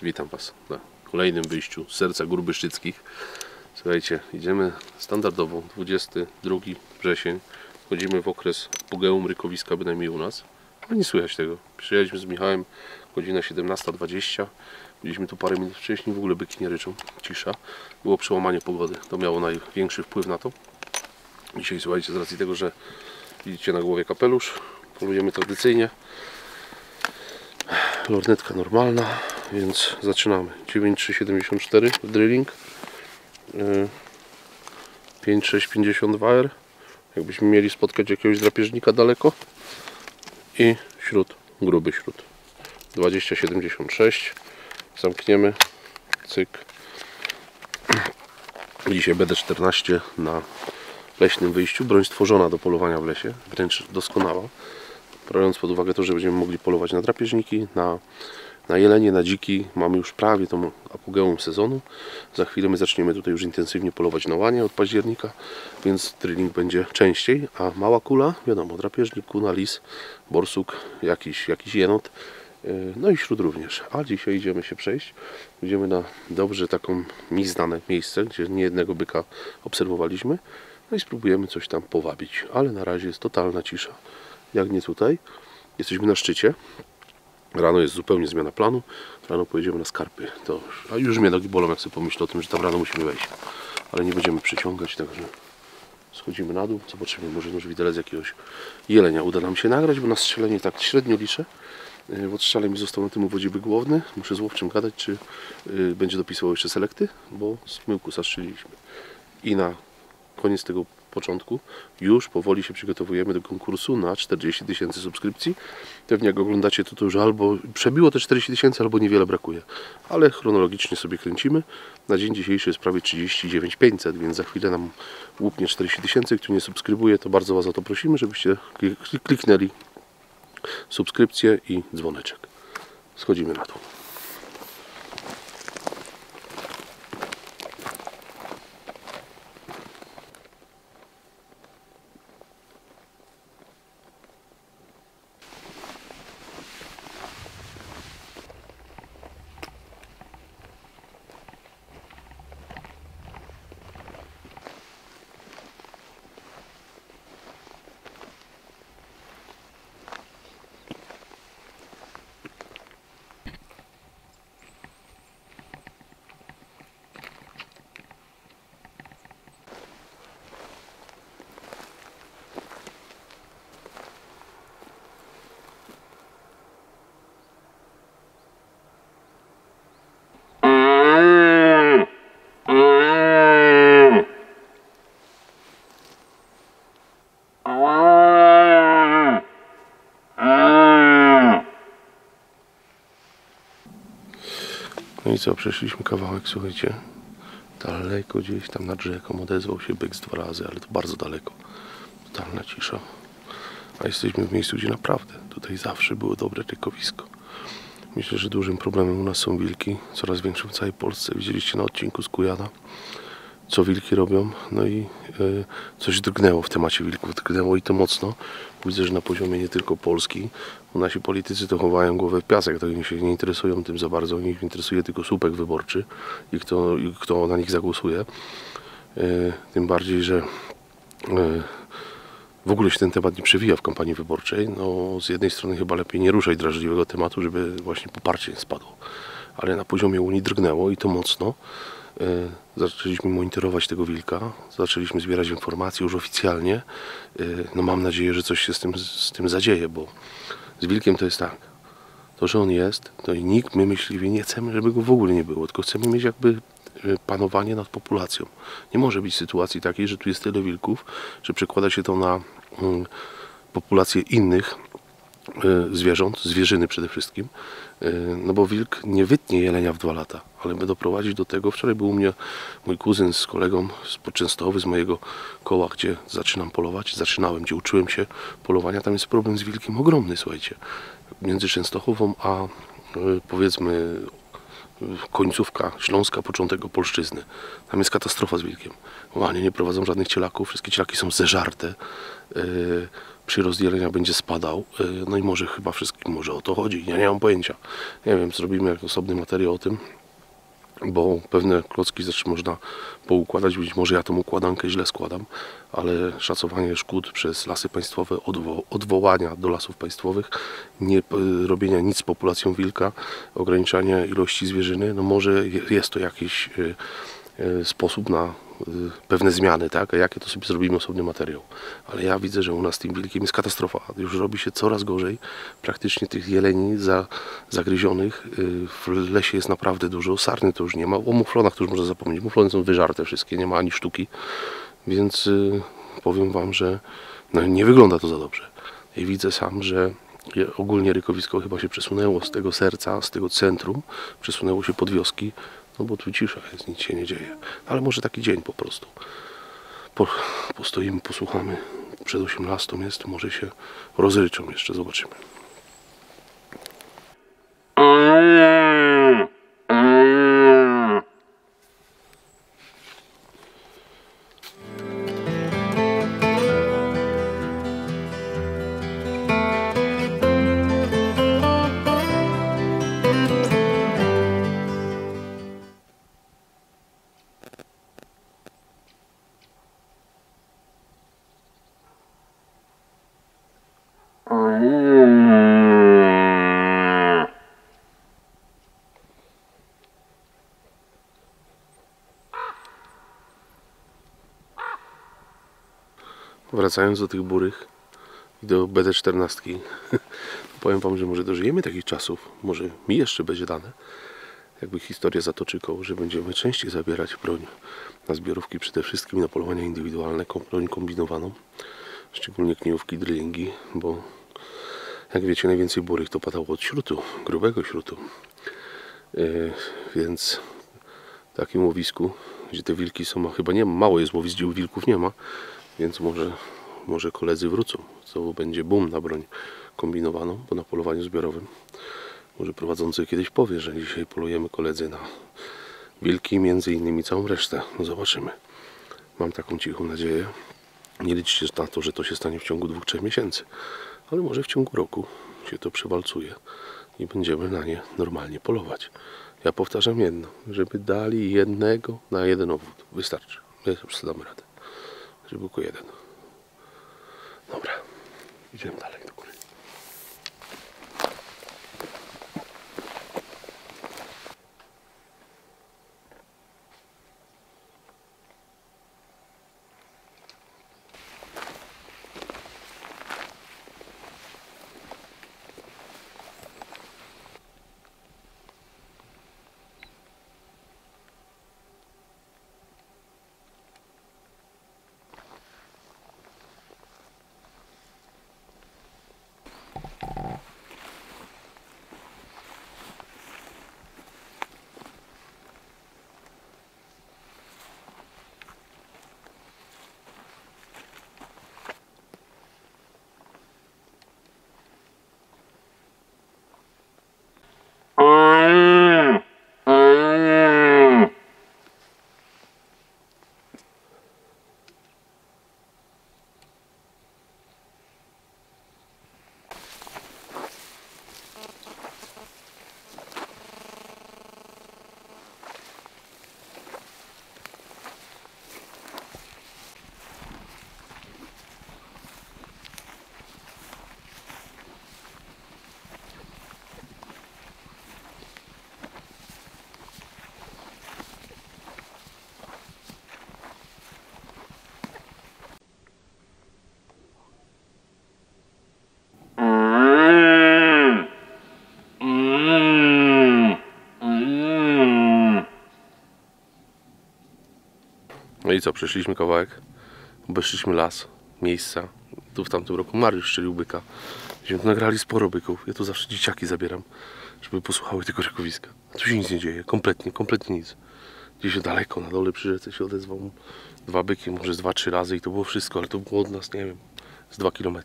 Witam Was na kolejnym wyjściu z serca Gór Bystrzyckich. Słuchajcie, idziemy standardowo, 22 wrzesień. Wchodzimy w okres apogeum rykowiska, bynajmniej u nas. Ale nie słychać tego. Przyjechaliśmy z Michałem, godzina 17:20. Byliśmy tu parę minut wcześniej, w ogóle byki nie ryczą, cisza. Było przełamanie pogody, to miało największy wpływ na to. Dzisiaj, słuchajcie, z racji tego, że widzicie na głowie kapelusz, polujemy tradycyjnie. Lornetka normalna, więc zaczynamy. 9,374 drilling, 5,652R. Jakbyśmy mieli spotkać jakiegoś drapieżnika daleko. I śród, gruby śród. 20,76. Zamkniemy. Cyk. Dzisiaj BD14 na leśnym wyjściu. Broń stworzona do polowania w lesie, wręcz doskonała. Biorąc pod uwagę to, że będziemy mogli polować na drapieżniki, na jelenie, na dziki. Mamy już prawie tą apogeum sezonu. Za chwilę my zaczniemy tutaj już intensywnie polować na łanie od października, więc drilling będzie częściej, a mała kula, wiadomo, drapieżnik, kuna, lis, borsuk, jakiś jenot, no i śród również. A dzisiaj idziemy się przejść. Idziemy na dobrze taką mi znane miejsce, gdzie niejednego byka obserwowaliśmy. No i spróbujemy coś tam powabić, ale na razie jest totalna cisza. Jak nie tutaj. Jesteśmy na szczycie. Rano jest zupełnie zmiana planu. Rano pojedziemy na skarpy. A już mnie nogi bolą, jak sobie pomyślę o tym, że tam rano musimy wejść. Ale nie będziemy przyciągać, także schodzimy na dół. Zobaczymy, może widelec jakiegoś jelenia uda nam się nagrać, bo na strzelenie tak średnio liczę. W odstrzale mi został na tym uwodzie byk główny. Muszę z łowczym gadać, czy będzie dopisywał jeszcze selekty, bo z myłku zastrzeliliśmy. I na koniec tego początku już powoli się przygotowujemy do konkursu na 40 000 subskrypcji. Pewnie jak oglądacie to już albo przebiło te 40 000, albo niewiele brakuje. Ale chronologicznie sobie kręcimy. Na dzień dzisiejszy jest prawie 39 500, więc za chwilę nam łupnie 40 000. Kto nie subskrybuje, to bardzo Was o to prosimy, żebyście kliknęli subskrypcję i dzwoneczek. Schodzimy na dół. No i co, przeszliśmy kawałek, słuchajcie, daleko gdzieś tam nad rzeką odezwał się byk z 2 razy, ale to bardzo daleko, totalna cisza. A jesteśmy w miejscu, gdzie naprawdę tutaj zawsze było dobre rykowisko. Myślę, że dużym problemem u nas są wilki, coraz większym w całej Polsce. Widzieliście na odcinku z Kujana, co wilki robią. No i coś drgnęło w temacie wilków, drgnęło i to mocno. Widzę, że na poziomie nie tylko Polski, bo nasi politycy to chowają głowę w piasek, to oni się nie interesują tym za bardzo, ich interesuje tylko słupek wyborczy i kto na nich zagłosuje. Tym bardziej, że w ogóle się ten temat nie przewija w kampanii wyborczej. No, z jednej strony chyba lepiej nie ruszać drażliwego tematu, żeby właśnie poparcie nie spadło. Ale na poziomie Unii drgnęło i to mocno. Zaczęliśmy monitorować tego wilka, zaczęliśmy zbierać informacje już oficjalnie. No mam nadzieję, że coś się z tym zadzieje, bo z wilkiem to jest tak. To, że on jest, to i nikt, my myśliwie nie chcemy, żeby go w ogóle nie było, tylko chcemy mieć jakby panowanie nad populacją. Nie może być sytuacji takiej, że tu jest tyle wilków, że przekłada się to na populację innych zwierząt, zwierzyny przede wszystkim, no bo wilk nie wytnie jelenia w 2 lata, ale by doprowadzić do tego. Wczoraj był u mnie mój kuzyn z kolegą z Częstochowy, z mojego koła, gdzie gdzie uczyłem się polowania. Tam jest problem z wilkiem ogromny, słuchajcie, między Częstochową a powiedzmy końcówka Śląska, początek Opolszczyzny. Tam jest katastrofa z wilkiem. Łanie nie prowadzą żadnych cielaków, wszystkie cielaki są zeżarte. przyrost jelenia będzie spadał. No i może chyba wszystkim może o to chodzi. Ja nie mam pojęcia. Nie wiem, zrobimy jak osobny materiał o tym, bo pewne klocki też można poukładać. Być może ja tą układankę źle składam, ale szacowanie szkód przez Lasy Państwowe, odwołania do lasów państwowych, nie robienia nic z populacją wilka, ograniczania ilości zwierzyny, no może jest to jakiś sposób na pewne zmiany, tak? A jakie to sobie zrobimy osobny materiał. Ale ja widzę, że u nas z tym wilkiem jest katastrofa. Już robi się coraz gorzej. Praktycznie tych jeleni zagryzionych w lesie jest naprawdę dużo. Sarny to już nie ma. O muflonach to już można zapomnieć. Muflony są wyżarte wszystkie, nie ma ani sztuki. Więc powiem Wam, że no, nie wygląda to za dobrze. I widzę sam, że ogólnie rykowisko chyba się przesunęło z tego serca, z tego centrum, przesunęło się pod wioski. No bo tu cisza jest, nic się nie dzieje. Ale może taki dzień po prostu. Postoimy, posłuchamy. Przed 18 jest, może się rozryczą jeszcze, zobaczymy. Wracając do tych burych i do BD14, powiem Wam, że może dożyjemy takich czasów, może mi jeszcze będzie dane, jakby historia zatoczy koło, że będziemy częściej zabierać broń na zbiorówki, przede wszystkim na polowania indywidualne, broń kombinowaną, szczególnie kniejówki, drillingi, bo jak wiecie, najwięcej burych to padało od śrutu, grubego śrutu. Więc w takim łowisku, gdzie te wilki są, a chyba nie ma, mało jest łowisk, gdzie wilków nie ma, więc może koledzy wrócą. To będzie boom na broń kombinowaną, bo na polowaniu zbiorowym. Może prowadzący kiedyś powie, że dzisiaj polujemy koledzy na wilki, między innymi całą resztę. No zobaczymy. Mam taką cichą nadzieję. Nie liczcie na to, że to się stanie w ciągu 2-3 miesięcy. Ale może w ciągu roku się to przewalcuje i będziemy na nie normalnie polować. Ja powtarzam jedno, żeby dali jednego na jeden obwód. Wystarczy. My już damy radę. Żeby tylko jeden. Dobra. Idziemy dalej do góry. No i co, przeszliśmy kawałek, obeszliśmy las, miejsca. Tu w tamtym roku Mariusz strzelił byka. Myśmy tu nagrali sporo byków. Ja tu zawsze dzieciaki zabieram, żeby posłuchały tego rykowiska. A tu się nic nie dzieje, kompletnie nic. Gdzieś daleko, na dole przy rzece się odezwał 2 byki, może z 2-3 razy i to było wszystko, ale to było od nas, nie wiem, z 2 km.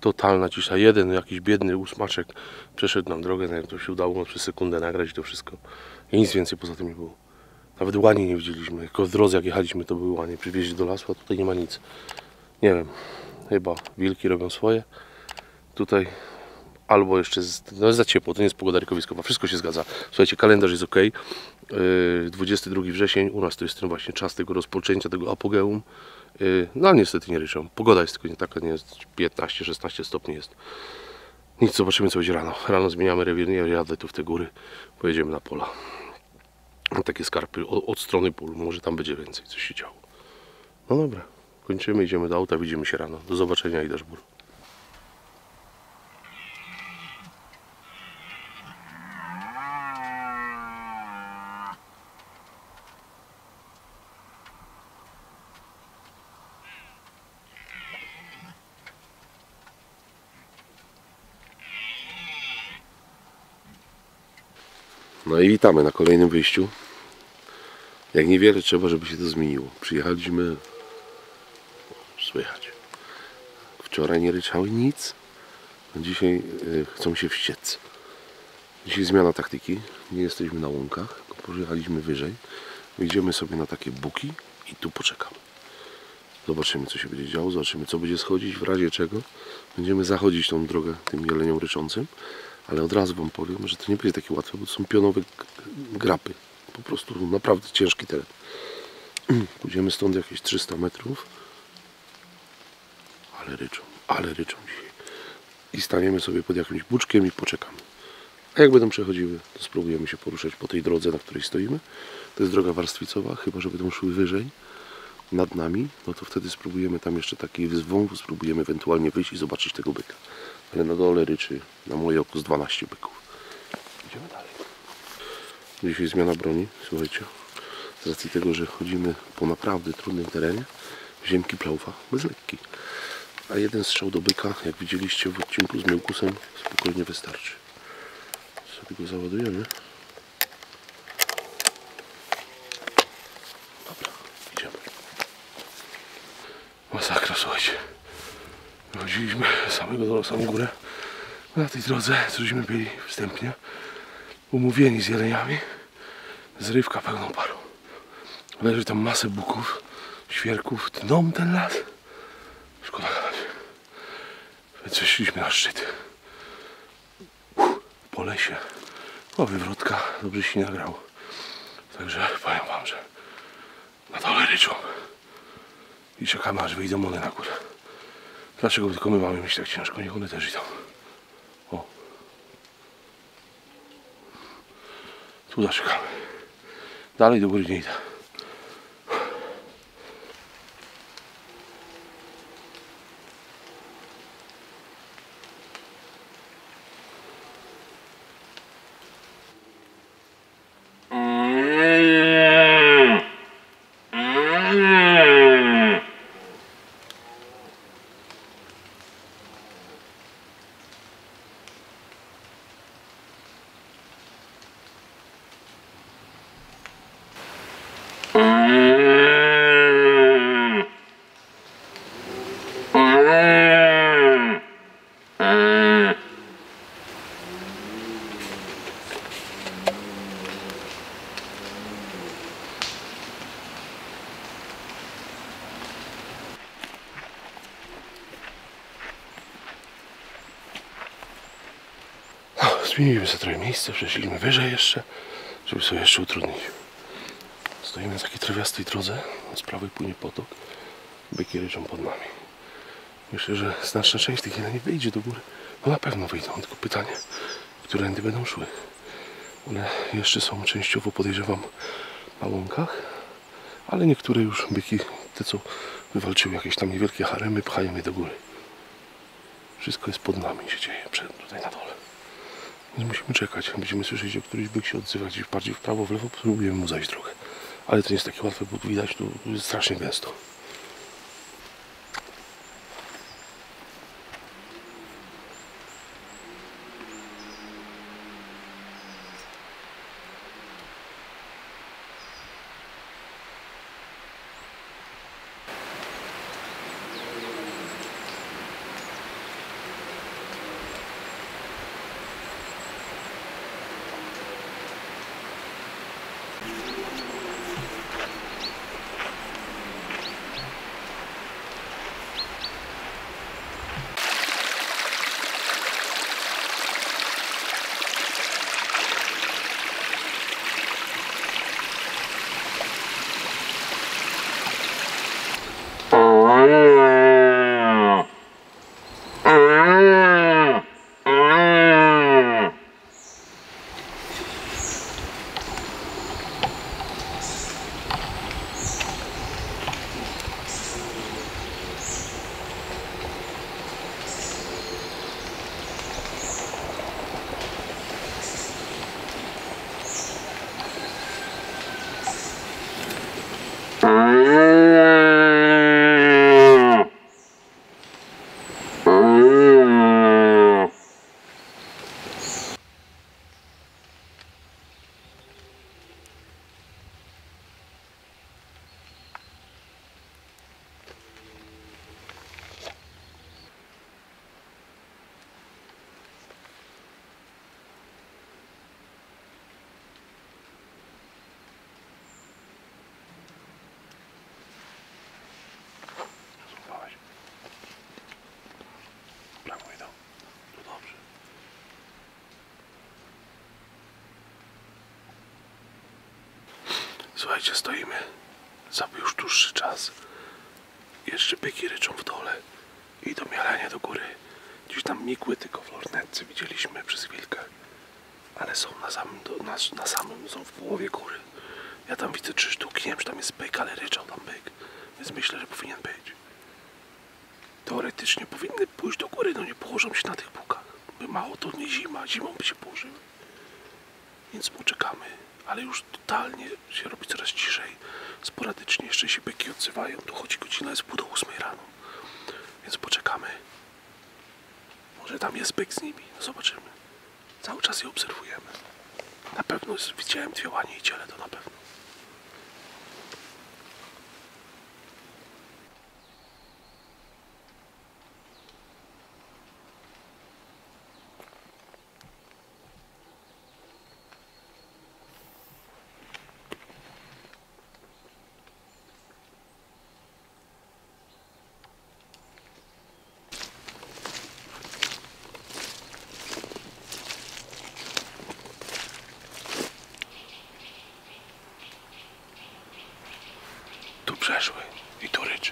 Totalna cisza. Jeden jakiś biedny ósmaczek przeszedł nam drogę, nie wiem, to się udało przez sekundę nagrać to wszystko. I nic więcej poza tym nie było. Nawet łani nie widzieliśmy, tylko w drodze jak jechaliśmy to były łanie. Przywieźli do lasu, a tutaj nie ma nic. Nie wiem, chyba wilki robią swoje. Tutaj albo jeszcze no jest za ciepło, to nie jest pogoda rykowiskowa, wszystko się zgadza. Słuchajcie, kalendarz jest ok. 22 wrzesień, u nas to jest ten właśnie czas tego rozpoczęcia, tego apogeum. No niestety nie ryczą. Pogoda jest tylko nie taka, nie jest 15-16 stopni jest. Nic, zobaczymy co będzie rano. Rano zmieniamy rewir, nie jadę tu w te góry, pojedziemy na pola. Takie skarpy od strony pól, może tam będzie więcej, coś się działo. No dobra, kończymy, idziemy do auta, widzimy się rano. Do zobaczenia i daszbur. No i witamy na kolejnym wyjściu. Jak niewiele trzeba, żeby się to zmieniło. Przyjechaliśmy, słychać. Wczoraj nie ryczały nic, a dzisiaj chcą się wściec. Dzisiaj zmiana taktyki. Nie jesteśmy na łąkach, tylko pojechaliśmy wyżej. Wyjdziemy sobie na takie buki i tu poczekamy. Zobaczymy co się będzie działo, zobaczymy co będzie schodzić, w razie czego będziemy zachodzić tą drogę tym jeleniom ryczącym. Ale od razu wam powiem, że to nie będzie takie łatwe, bo to są pionowe grapy. Po prostu naprawdę ciężki teren. Pójdziemy stąd jakieś 300 metrów. Ale ryczą dzisiaj. I staniemy sobie pod jakimś buczkiem i poczekamy. A jak będą przechodziły, to spróbujemy się poruszać po tej drodze, na której stoimy. To jest droga warstwicowa, chyba że będą szły wyżej nad nami, no to wtedy spróbujemy tam jeszcze taki z wąwóz, spróbujemy ewentualnie wyjść i zobaczyć tego byka. Ale na dole ryczy na moje oko z 12 byków. Idziemy dalej. Dzisiaj zmiana broni, słuchajcie. Z racji tego, że chodzimy po naprawdę trudnym terenie, ziemki plauwa, bez lekki. A jeden strzał do byka, jak widzieliście w odcinku z Miłkusem, spokojnie wystarczy. Sobie go załadujemy. Dobra, idziemy. Masakra, słuchajcie. Wychodziliśmy z samego dołu, samą górę. Na tej drodze, cośmy byli wstępnie umówieni z jeleniami. Zrywka pełną parą. Leży tam masę buków, świerków. Tną ten las. Szkoda gadać. Więc wyszliśmy na szczyt. Po lesie. O, wywrotka. Dobrze się nagrał. Także powiem wam, że na dole ryczą. I czekamy, aż wyjdą one na górę. Dlaczego tylko my mamy mieć tak ciężko? Niech one też idą. O. Tu zaczekamy. Dalej do góry nie idę. Zmieniliśmy sobie trochę miejsce, przeszliśmy wyżej jeszcze, żeby sobie jeszcze utrudnić. Stoimy na takiej trawiastej drodze, z prawej płynie potok, byki ryczą pod nami. Myślę, że znaczna część tych jeleni wyjdzie do góry. No na pewno wyjdą, tylko pytanie, którędy będą szły. One jeszcze są częściowo, podejrzewam, na łąkach, ale niektóre już byki, te co wywalczyły jakieś tam niewielkie haremy, pchają je do góry. Wszystko jest pod nami, się dzieje, tutaj na dole. Więc musimy czekać. Będziemy słyszeć, że któryś byk się odzywa gdzieś bardziej w prawo, w lewo, próbujemy mu zajść drogę. Ale to nie jest takie łatwe, bo widać, tu jest strasznie gęsto. Słuchajcie, stoimy za już dłuższy czas. Jeszcze byki ryczą w dole. Idą mielenie do góry. Gdzieś tam migły tylko w lornetce widzieliśmy przez chwilkę. Ale są na samym, są w połowie góry. Ja tam widzę 3 sztuki, nie wiem czy tam jest byk, ale ryczał tam byk. Więc myślę, że powinien być. Teoretycznie powinny pójść do góry, no nie położą się na tych bukach. By mało to nie zima, zimą by się położyły. Więc poczekamy. Ale już totalnie się robi coraz ciszej. Sporadycznie jeszcze się byki odzywają. Dochodzi godzina, jest 7:30 rano. Więc poczekamy. Może tam jest byk z nimi. No zobaczymy. Cały czas je obserwujemy. Na pewno widziałem 2 łanie i ciele, to na pewno. Tu przeszły i tu ryczy.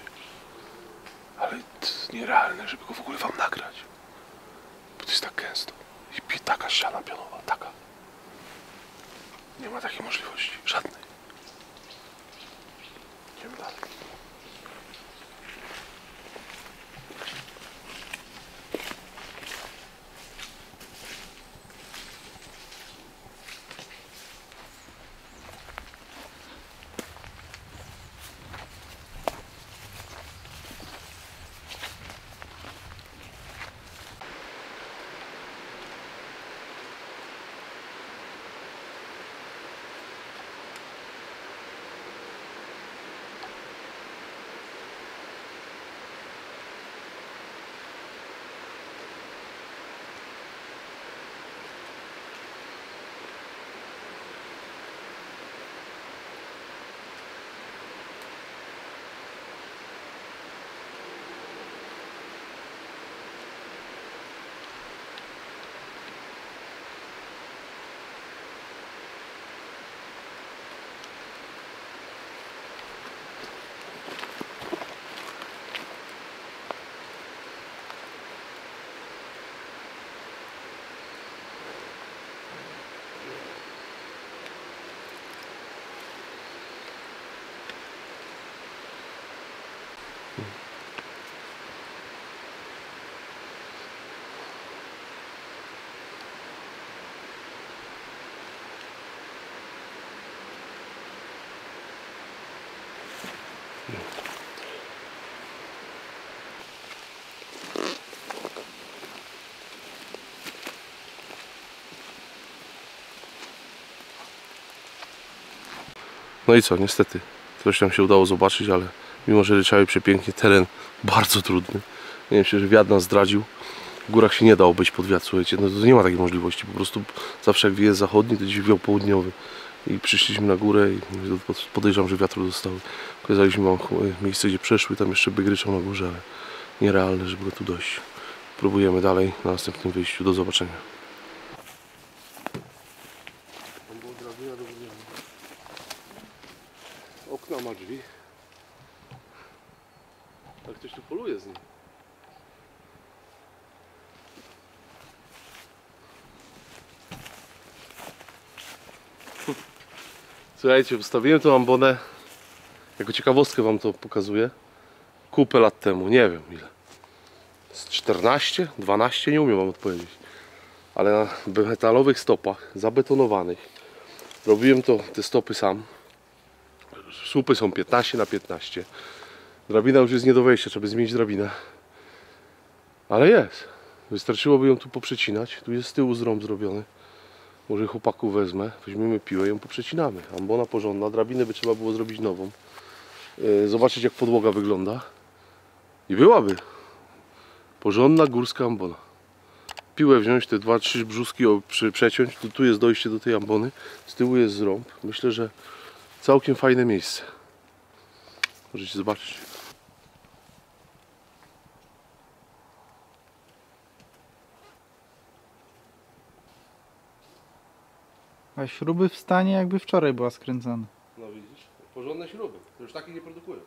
Ale to jest nierealne, żeby go w ogóle wam nagrać. Bo to jest tak gęsto. I taka ściana pionowa, taka. Nie ma takiej możliwości, żadnej. Idziemy dalej. No i co, niestety. Coś tam się udało zobaczyć, ale mimo, że ryczały przepięknie, teren bardzo trudny. Nie wiem, że wiatr nas zdradził. W górach się nie da obejść pod wiatr, słuchajcie. No to nie ma takiej możliwości. Po prostu zawsze jak wieje zachodni, to gdzieś wiał południowy. I przyszliśmy na górę i podejrzewam, że wiatru dostały. Pokazaliśmy wam miejsce, gdzie przeszły. Tam jeszcze byk ryczał na górze, ale nierealne, żeby go tu dojść. Próbujemy dalej na następnym wyjściu. Do zobaczenia. Okna ma drzwi. Tak ktoś tu poluje z nim. Słuchajcie, ustawiłem tą ambonę. Jako ciekawostkę wam to pokazuję. Kupę lat temu, nie wiem ile. Z 14, 12, nie umiem wam odpowiedzieć. Ale na metalowych stopach, zabetonowanych. Robiłem te stopy sam. Słupy są 15 na 15. Drabina już jest nie do wejścia, trzeba zmienić drabinę. Ale jest. Wystarczyłoby ją tu poprzecinać. Tu jest z tyłu zrąb zrobiony. Może chłopaków wezmę, weźmiemy piłę i ją poprzecinamy. Ambona porządna, drabinę by trzeba było zrobić nową. Zobaczyć jak podłoga wygląda. I byłaby porządna górska ambona. Piłę wziąć, te 2-3 brzuski przeciąć. Tu jest dojście do tej ambony. Z tyłu jest zrąb. Myślę, że całkiem fajne miejsce. Możecie zobaczyć. A śruby w stanie jakby wczoraj była skręcana. No widzisz? To już takie nie produkują.